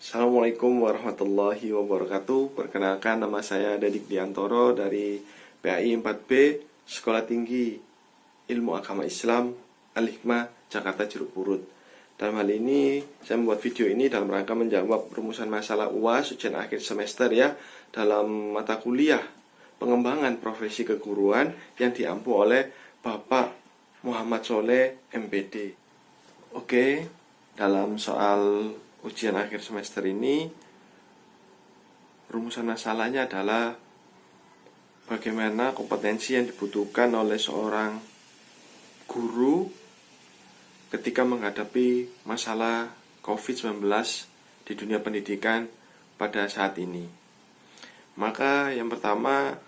Assalamualaikum warahmatullahi wabarakatuh. Perkenalkan, nama saya Dadik Diantoro dari PAI 4B Sekolah Tinggi Ilmu Agama Islam Al-Hikmah Jakarta Jeruk Purut. Dalam hal ini saya membuat video ini dalam rangka menjawab rumusan masalah UAS ujian akhir semester ya, dalam mata kuliah pengembangan profesi keguruan yang diampu oleh Bapak Muhammad Soleh MPD. Oke, dalam soal ujian akhir semester ini, rumusan masalahnya adalah bagaimana kompetensi yang dibutuhkan oleh seorang guru ketika menghadapi masalah COVID-19 di dunia pendidikan pada saat ini. Maka yang pertama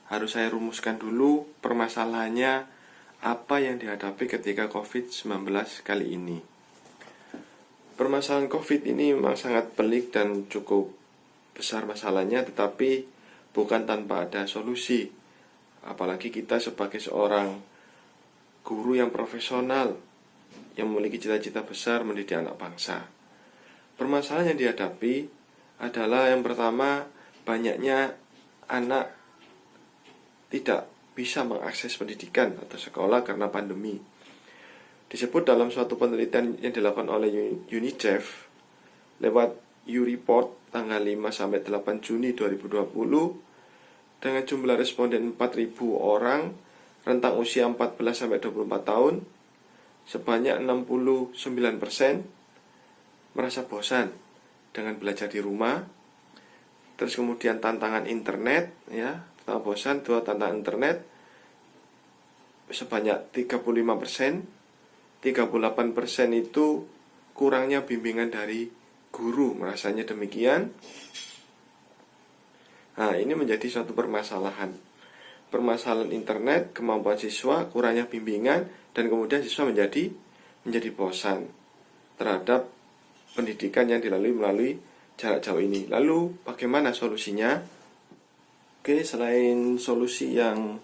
harus saya rumuskan dulu permasalahannya apa yang dihadapi ketika COVID-19 kali ini. Permasalahan COVID ini memang sangat pelik dan cukup besar masalahnya, tetapi bukan tanpa ada solusi. Apalagi kita sebagai seorang guru yang profesional, yang memiliki cita-cita besar mendidik anak bangsa. Permasalahan yang dihadapi adalah yang pertama, banyaknya anak tidak bisa mengakses pendidikan atau sekolah karena pandemi. Disebut dalam suatu penelitian yang dilakukan oleh UNICEF lewat U-Report tanggal 5-8 Juni 2020 dengan jumlah responden 4.000 orang rentang usia 14-24 tahun, sebanyak 69% merasa bosan dengan belajar di rumah. Terus kemudian tantangan internet ya, tantangan bosan, tantangan internet sebanyak 35%. 38% itu kurangnya bimbingan dari guru, merasanya demikian. Nah, ini menjadi suatu permasalahan. Permasalahan internet, kemampuan siswa, kurangnya bimbingan, dan kemudian siswa menjadi bosan terhadap pendidikan yang dilalui melalui jarak jauh ini. Lalu bagaimana solusinya? Oke, selain solusi yang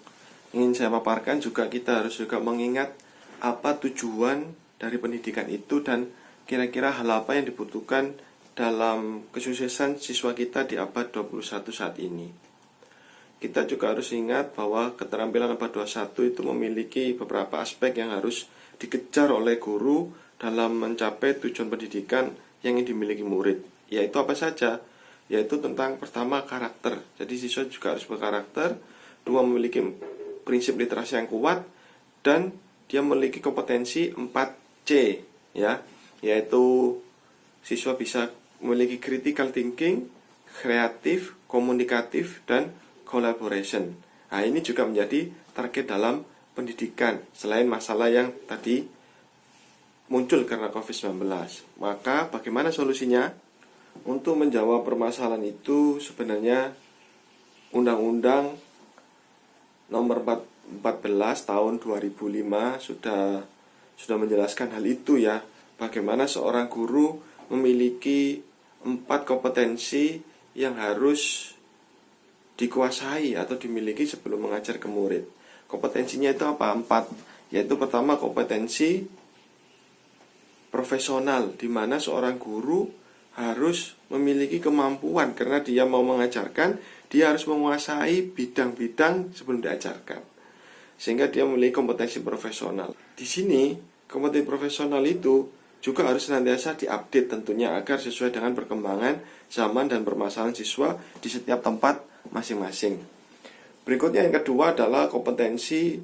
ingin saya paparkan, juga kita harus juga mengingat apa tujuan dari pendidikan itu dan kira-kira hal apa yang dibutuhkan dalam kesuksesan siswa kita di abad 21 saat ini. Kita juga harus ingat bahwa keterampilan abad 21 itu memiliki beberapa aspek yang harus dikejar oleh guru dalam mencapai tujuan pendidikan yang ingin dimiliki murid. Yaitu apa saja? Yaitu tentang pertama karakter. Jadi siswa juga harus berkarakter. Dua, memiliki prinsip literasi yang kuat. Dan dia memiliki kompetensi 4C ya, yaitu siswa bisa memiliki critical thinking, kreatif, komunikatif, dan collaboration. Nah, ini juga menjadi target dalam pendidikan selain masalah yang tadi muncul karena COVID-19. Maka bagaimana solusinya? Untuk menjawab permasalahan itu sebenarnya Undang-Undang Nomor 14 tahun 2005 sudah menjelaskan hal itu ya. Bagaimana seorang guru memiliki 4 kompetensi yang harus dikuasai atau dimiliki sebelum mengajar ke murid. Kompetensinya itu apa? 4. Yaitu pertama, kompetensi profesional, di mana seorang guru harus memiliki kemampuan karena dia mau mengajarkan, dia harus menguasai bidang-bidang sebelum diajarkan, sehingga dia memiliki kompetensi profesional. Di sini, kompetensi profesional itu juga harus senantiasa diupdate tentunya agar sesuai dengan perkembangan zaman dan permasalahan siswa di setiap tempat masing-masing. Berikutnya yang kedua adalah kompetensi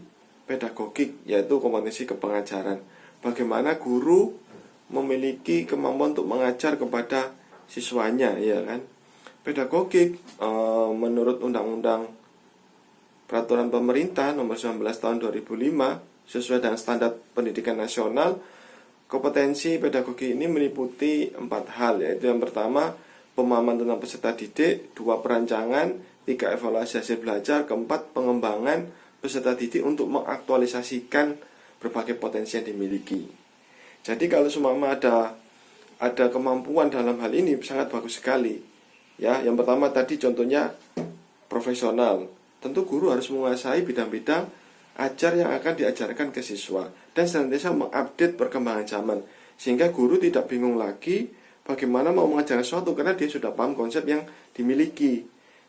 pedagogik, yaitu kompetensi kepengajaran. Bagaimana guru memiliki kemampuan untuk mengajar kepada siswanya, ya kan? Pedagogik menurut Undang-Undang Peraturan Pemerintah Nomor 19 Tahun 2005 sesuai dengan Standar Pendidikan Nasional, kompetensi pedagogi ini meliputi 4 hal, yaitu yang pertama, pemahaman tentang peserta didik, 2, perancangan, 3, evaluasi hasil belajar, 4, pengembangan peserta didik untuk mengaktualisasikan berbagai potensi yang dimiliki. Jadi kalau seumpama ada kemampuan dalam hal ini sangat bagus sekali. Ya, yang pertama tadi contohnya profesional. Tentu guru harus menguasai bidang-bidang ajar yang akan diajarkan ke siswa dan senantiasa mengupdate perkembangan zaman, sehingga guru tidak bingung lagi bagaimana mau mengajarkan sesuatu karena dia sudah paham konsep yang dimiliki.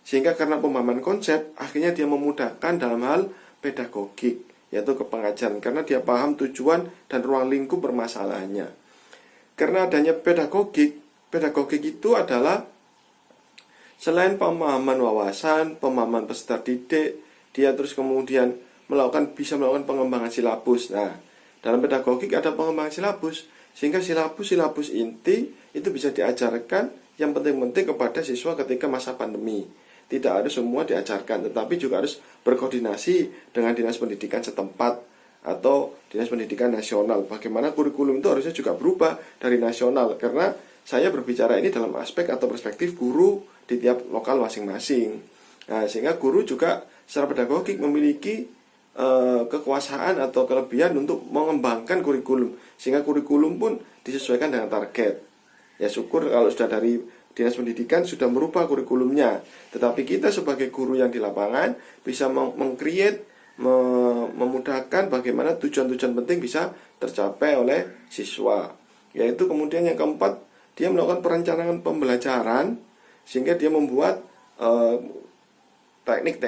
Sehingga karena pemahaman konsep, akhirnya dia memudahkan dalam hal pedagogik, yaitu kepengajaran, karena dia paham tujuan dan ruang lingkup permasalahannya. Karena adanya pedagogik itu adalah selain pemahaman wawasan, pemahaman peserta didik, dia terus kemudian bisa melakukan pengembangan silabus. Nah, dalam pedagogik ada pengembangan silabus, sehingga silabus inti itu bisa diajarkan yang penting-penting kepada siswa ketika masa pandemi. Tidak harus semua diajarkan, tetapi juga harus berkoordinasi dengan dinas pendidikan setempat atau dinas pendidikan nasional. Bagaimana kurikulum itu harusnya juga berubah dari nasional, karena saya berbicara ini dalam aspek atau perspektif guru di tiap lokal masing-masing. Nah, sehingga guru juga secara pedagogik memiliki kekuasaan atau kelebihan untuk mengembangkan kurikulum, sehingga kurikulum pun disesuaikan dengan target. Ya syukur kalau sudah dari dinas pendidikan sudah merubah kurikulumnya, tetapi kita sebagai guru yang di lapangan bisa meng-create, memudahkan bagaimana tujuan-tujuan penting bisa tercapai oleh siswa. Yaitu kemudian yang keempat, dia melakukan perencanaan pembelajaran, sehingga dia membuat teknik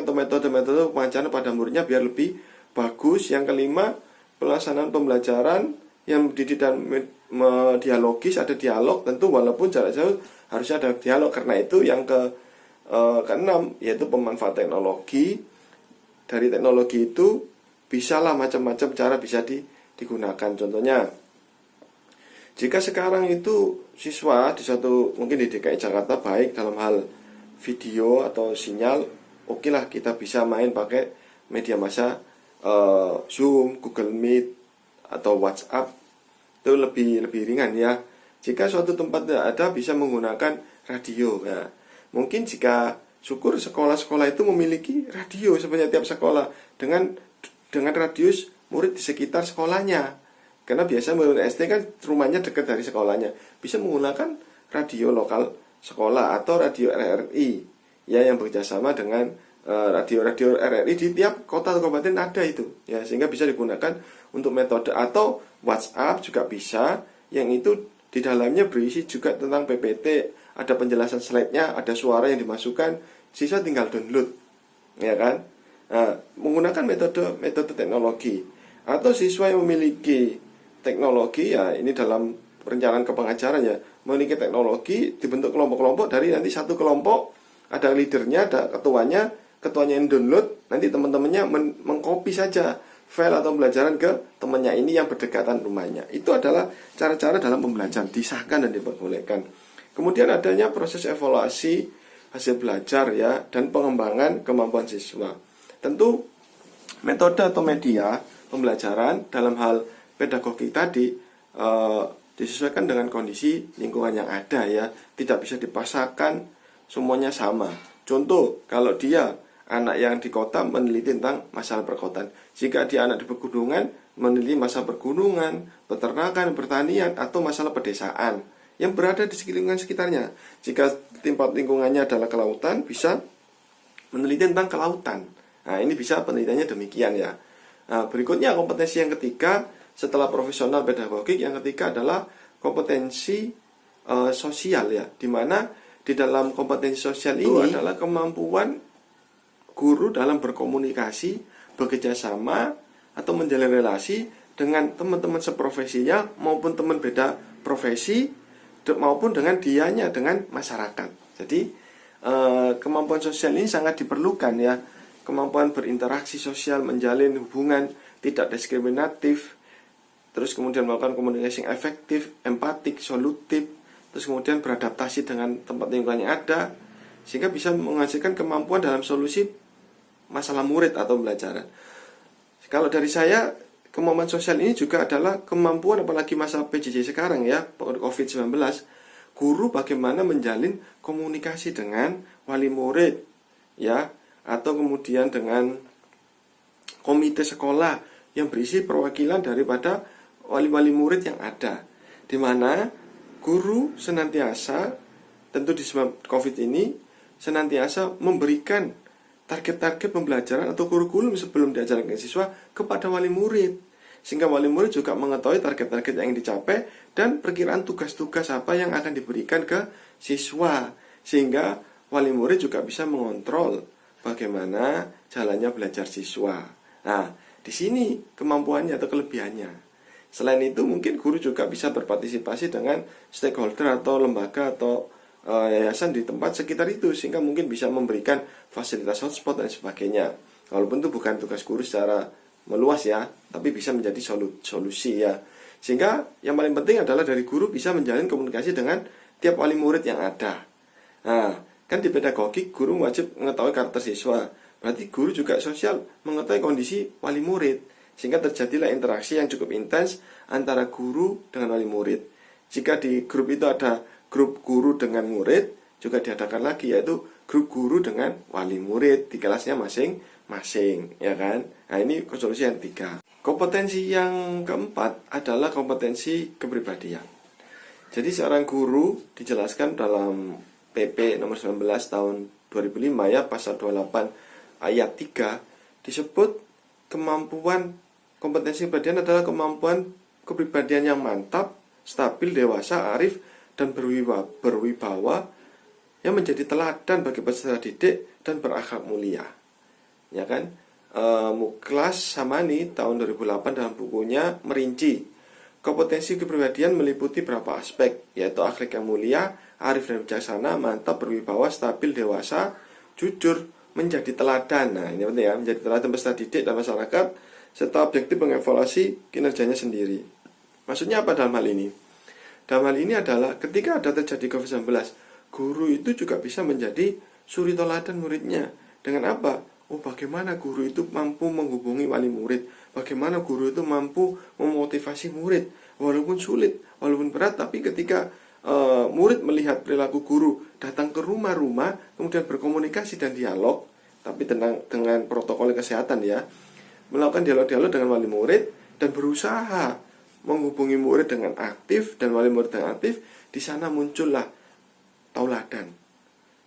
atau metode-metode pengajaran pada muridnya biar lebih bagus. Yang kelima, pelaksanaan pembelajaran yang dididik dan dialogis, ada dialog tentu walaupun jarak jauh harusnya ada dialog. Karena itu yang keenam, yaitu pemanfaatan teknologi. Dari teknologi itu bisalah macam-macam cara bisa digunakan. Contohnya, jika sekarang itu siswa di mungkin di DKI Jakarta baik dalam hal video atau sinyal, oke lah kita bisa main pakai media massa, Zoom, Google Meet atau WhatsApp, itu lebih ringan ya. Jika suatu tempat tidak ada, bisa menggunakan radio. Nah, mungkin jika syukur sekolah-sekolah itu memiliki radio sebanyak tiap sekolah dengan radius murid di sekitar sekolahnya. Karena biasa murid SD kan rumahnya dekat dari sekolahnya, bisa menggunakan radio lokal sekolah atau radio RRI ya, yang bekerjasama dengan radio-radio RRI di tiap kota atau kabupaten ada itu ya, sehingga bisa digunakan untuk metode. Atau WhatsApp juga bisa, yang itu di dalamnya berisi juga tentang PPT, ada penjelasan slide-nya, ada suara yang dimasukkan, siswa tinggal download ya kan. Nah, menggunakan metode teknologi. Atau siswa yang memiliki teknologi, ya ini dalam perencanaan kepengajaran ya, memiliki teknologi, dibentuk kelompok-kelompok. Dari nanti satu kelompok ada leadernya, ada ketuanya yang download, nanti teman-temannya mengcopy saja file atau pembelajaran ke temannya ini yang berdekatan rumahnya. Itu adalah cara-cara dalam pembelajaran, disahkan dan diperbolehkan. Kemudian adanya proses evaluasi hasil belajar ya, dan pengembangan kemampuan siswa. Tentu metode atau media pembelajaran dalam hal pedagogi tadi disesuaikan dengan kondisi lingkungan yang ada ya, tidak bisa dipaksakan semuanya sama. Contoh, kalau dia anak yang di kota meneliti tentang masalah perkotaan, jika dia anak di pegunungan meneliti masalah pergunungan, peternakan, pertanian, atau masalah pedesaan yang berada di lingkungan sekitarnya. Jika tempat lingkungannya adalah kelautan, bisa meneliti tentang kelautan. Nah, ini bisa penelitiannya demikian ya. Nah, berikutnya kompetensi yang ketiga setelah profesional pedagogik, yang ketiga adalah kompetensi sosial ya, dimana di dalam kompetensi sosial ini adalah kemampuan guru dalam berkomunikasi, bekerja sama atau menjalin relasi dengan teman-teman seprofesinya maupun teman beda profesi, maupun dengan dianya dengan masyarakat. Jadi kemampuan sosial ini sangat diperlukan ya, kemampuan berinteraksi sosial, menjalin hubungan tidak diskriminatif, terus kemudian melakukan komunikasi yang efektif, empatik, solutif, terus kemudian beradaptasi dengan tempat lingkungan yang ada, sehingga bisa menghasilkan kemampuan dalam solusi masalah murid atau pembelajaran. Kalau dari saya, kemampuan sosial ini juga adalah kemampuan, apalagi masa PJJ sekarang ya, COVID-19, guru bagaimana menjalin komunikasi dengan wali murid ya, atau kemudian dengan komite sekolah yang berisi perwakilan daripada wali-wali murid yang ada, di mana guru senantiasa, tentu di sebab COVID ini, senantiasa memberikan target-target pembelajaran atau kurikulum sebelum diajarkan ke siswa kepada wali murid, sehingga wali murid juga mengetahui target-target yang dicapai dan perkiraan tugas-tugas apa yang akan diberikan ke siswa, sehingga wali murid juga bisa mengontrol bagaimana jalannya belajar siswa. Nah, di sini kemampuannya atau kelebihannya. Selain itu mungkin guru juga bisa berpartisipasi dengan stakeholder atau lembaga atau yayasan di tempat sekitar itu, sehingga mungkin bisa memberikan fasilitas hotspot dan sebagainya. Walaupun itu bukan tugas guru secara meluas ya, tapi bisa menjadi solusi ya. Sehingga yang paling penting adalah dari guru bisa menjalin komunikasi dengan tiap wali murid yang ada. Nah, kan di pedagogik guru wajib mengetahui karakter siswa. Berarti guru juga sosial mengetahui kondisi wali murid, sehingga terjadilah interaksi yang cukup intens antara guru dengan wali murid. Jika di grup itu ada grup guru dengan murid, juga diadakan lagi yaitu grup guru dengan wali murid di kelasnya masing-masing, ya kan? Nah, ini solusi yang ketiga. Kompetensi yang keempat adalah kompetensi kepribadian. Jadi seorang guru dijelaskan dalam PP nomor 19 tahun 2005 ya, pasal 28 ayat 3 disebut kemampuan kompetensi kepribadian adalah kemampuan kepribadian yang mantap, stabil, dewasa, arif, dan berwibawa yang menjadi teladan bagi peserta didik dan berakhlak mulia. Ya kan? Muklas Samani tahun 2008 dalam bukunya merinci kompetensi kepribadian meliputi beberapa aspek, yaitu akhlak yang mulia, arif dan bijaksana, mantap, berwibawa, stabil, dewasa, jujur, menjadi teladan. Nah, ini penting ya, menjadi teladan peserta didik dan masyarakat, serta objektif mengevaluasi kinerjanya sendiri. Maksudnya apa dalam hal ini? Dalam hal ini adalah ketika ada terjadi COVID-19, guru itu juga bisa menjadi suri teladan muridnya. Dengan apa? Oh, bagaimana guru itu mampu menghubungi wali murid, bagaimana guru itu mampu memotivasi murid, walaupun sulit, walaupun berat, tapi ketika murid melihat perilaku guru datang ke rumah-rumah, kemudian berkomunikasi dan dialog, tapi dengan protokol kesehatan ya, melakukan dialog-dialog dengan wali murid dan berusaha menghubungi murid dengan aktif dan wali murid dengan aktif, di sana muncullah tauladan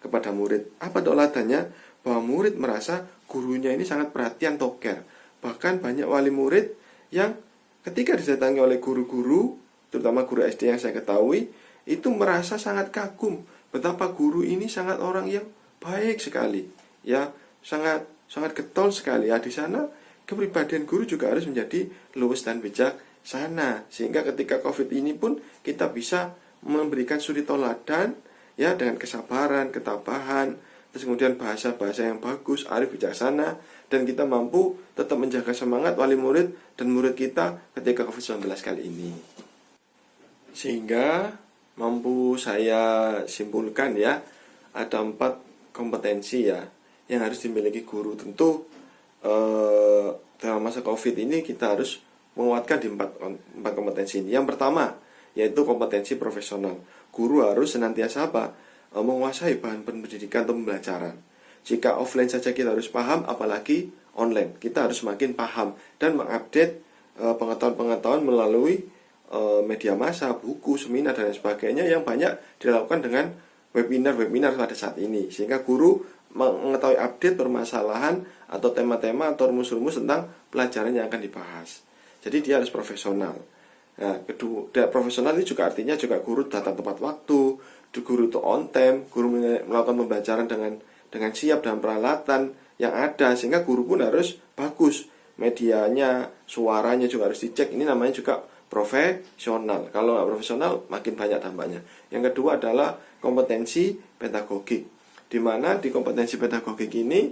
kepada murid. Apa tauladannya? Bahwa murid merasa gurunya ini sangat perhatian, toker. Bahkan banyak wali murid yang ketika didatangi oleh guru-guru, terutama guru SD yang saya ketahui, itu merasa sangat kagum betapa guru ini sangat orang yang baik sekali, ya, sangat getol sekali ya. Di sana kepribadian guru juga harus menjadi luwes dan bijaksana, sehingga ketika COVID ini pun kita bisa memberikan suri toladan ya, dengan kesabaran, ketabahan, terus kemudian bahasa-bahasa yang bagus, arif, bijaksana, dan kita mampu tetap menjaga semangat wali murid dan murid kita ketika COVID-19 kali ini. Sehingga mampu saya simpulkan ya, ada 4 kompetensi ya yang harus dimiliki guru. Tentu dalam masa COVID ini kita harus menguatkan di 4 kompetensi ini. Yang pertama yaitu kompetensi profesional. Guru harus senantiasa menguasai bahan pendidikan atau pembelajaran. Jika offline saja kita harus paham, apalagi online, kita harus semakin paham dan mengupdate pengetahuan-pengetahuan melalui media massa, buku, seminar, dan sebagainya yang banyak dilakukan dengan webinar pada saat ini. Sehingga guru mengetahui update permasalahan atau tema-tema atau rumus-rumus tentang pelajaran yang akan dibahas. Jadi dia harus profesional. Nah, kedua, profesional ini juga artinya juga guru datang tepat waktu, guru itu on time, guru melakukan pembelajaran dengan siap dan peralatan yang ada, sehingga guru pun harus bagus, medianya, suaranya juga harus dicek. Ini namanya juga profesional. Kalau nggak profesional makin banyak dampaknya. Yang kedua adalah kompetensi pedagogik, di mana di kompetensi pedagogik ini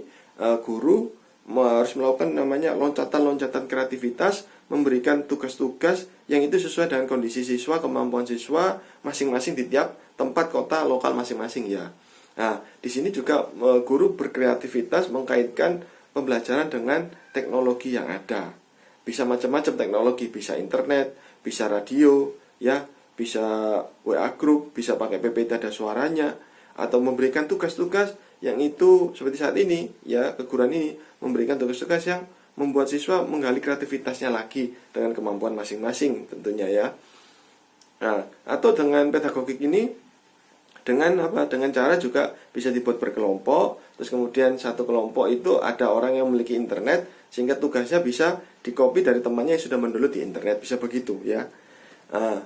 guru harus melakukan namanya loncatan-loncatan kreativitas, memberikan tugas-tugas yang itu sesuai dengan kondisi siswa, kemampuan siswa masing-masing di tiap tempat kota lokal masing-masing ya. Nah, di sini juga guru berkreativitas mengkaitkan pembelajaran dengan teknologi yang ada. Bisa macam-macam teknologi, bisa internet, bisa radio, ya, bisa WA group, bisa pakai PPT ada suaranya, atau memberikan tugas-tugas yang itu seperti saat ini ya, keguruan ini memberikan tugas-tugas yang membuat siswa menggali kreativitasnya lagi dengan kemampuan masing-masing tentunya ya. Nah, atau dengan pedagogik ini dengan cara juga bisa dibuat berkelompok, terus kemudian satu kelompok itu ada orang yang memiliki internet sehingga tugasnya bisa dikopi dari temannya yang sudah mendownload di internet, bisa begitu ya. Nah,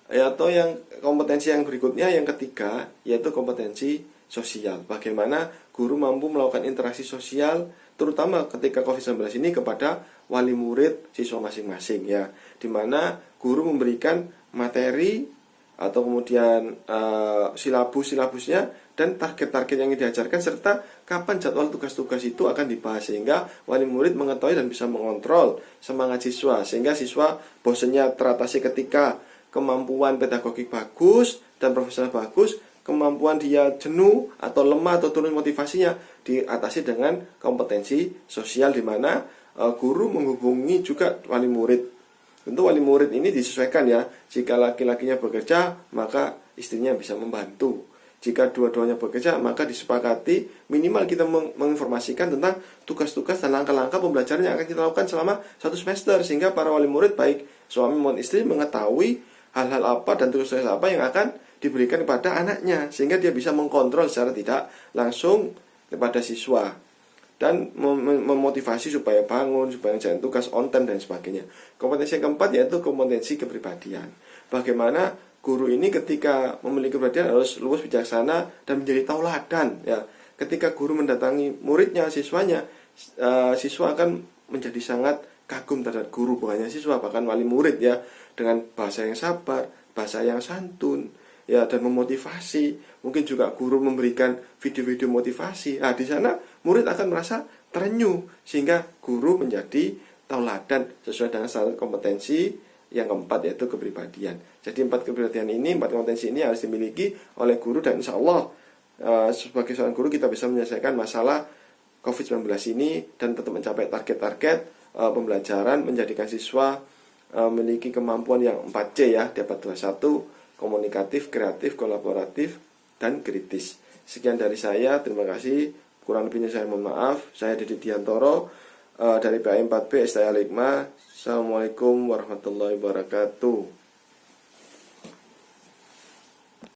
atau yang kompetensi yang berikutnya yang ketiga yaitu kompetensi sosial. Bagaimana guru mampu melakukan interaksi sosial terutama ketika COVID-19 ini kepada wali murid siswa masing-masing ya, dimana guru memberikan materi atau kemudian silabusnya dan target-target yang diajarkan serta kapan jadwal tugas-tugas itu akan dibahas sehingga wali murid mengetahui dan bisa mengontrol semangat siswa sehingga siswa bosannya teratasi ketika kemampuan pedagogik bagus dan profesional bagus, kemampuan dia jenuh atau lemah atau turun motivasinya diatasi dengan kompetensi sosial di mana guru menghubungi juga wali murid. Tentu wali murid ini disesuaikan ya. Jika laki-lakinya bekerja, maka istrinya bisa membantu. Jika dua-duanya bekerja, maka disepakati minimal kita menginformasikan tentang tugas-tugas dan langkah-langkah pembelajaran yang akan kita lakukan selama 1 semester. Sehingga para wali murid baik suami maupun istri mengetahui hal-hal apa dan tugas-tugas apa yang akan diberikan kepada anaknya. Sehingga dia bisa mengkontrol secara tidak langsung kepada siswa. Dan memotivasi supaya bangun, supaya menjalankan tugas on time dan sebagainya. Kompetensi yang keempat yaitu kompetensi kepribadian. Bagaimana guru ini ketika memiliki kepribadian harus luwes, bijaksana dan menjadi tauladan ya. Ketika guru mendatangi muridnya, siswanya, siswa akan menjadi sangat kagum terhadap guru, bukan hanya siswa bahkan wali murid ya, dengan bahasa yang sabar, bahasa yang santun ya, dan memotivasi. Mungkin juga guru memberikan video-video motivasi. Nah, di sana murid akan merasa terenyuh sehingga guru menjadi tauladan sesuai dengan standar kompetensi yang keempat yaitu kepribadian. Jadi 4 kepribadian ini, 4 kompetensi ini harus dimiliki oleh guru dan insya Allah sebagai seorang guru kita bisa menyelesaikan masalah COVID-19 ini dan tetap mencapai target-target pembelajaran, menjadikan siswa memiliki kemampuan yang 4C ya, dapat 21, komunikatif, kreatif, kolaboratif, dan kritis. Sekian dari saya, terima kasih. Kurang lebihnya saya mohon maaf. Saya Didi Diantoro dari PAI 4B STI Al-Hikmah. Assalamualaikum warahmatullahi wabarakatuh.